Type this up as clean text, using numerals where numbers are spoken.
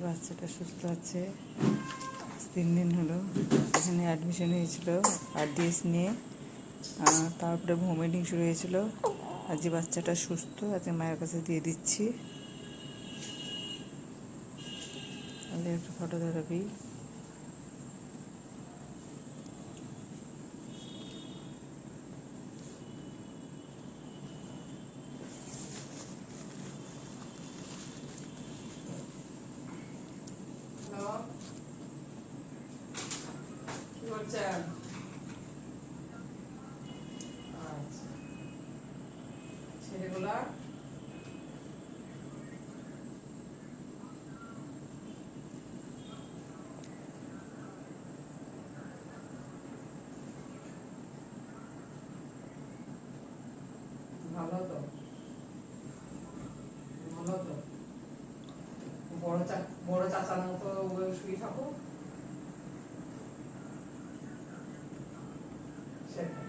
বাচ্চাটা সুস্থ আছে। 3 দিন হলো এখানে অ্যাডমিশন হয়েছিল RDS নিয়ে। তারপরে ভমিটিং শুরু হয়েছিল। আজকে বাচ্চাটা সুস্থ, আজকে মায়ের কাছে দিয়ে দিচ্ছি। তাহলে একটু ফটো ধরাবি। কি করছেন? আচ্ছা, ছেলেগুলা ভালো তো? ভালো তো? বড় চাচার মতো শুয়ে থাকো। সেটাই।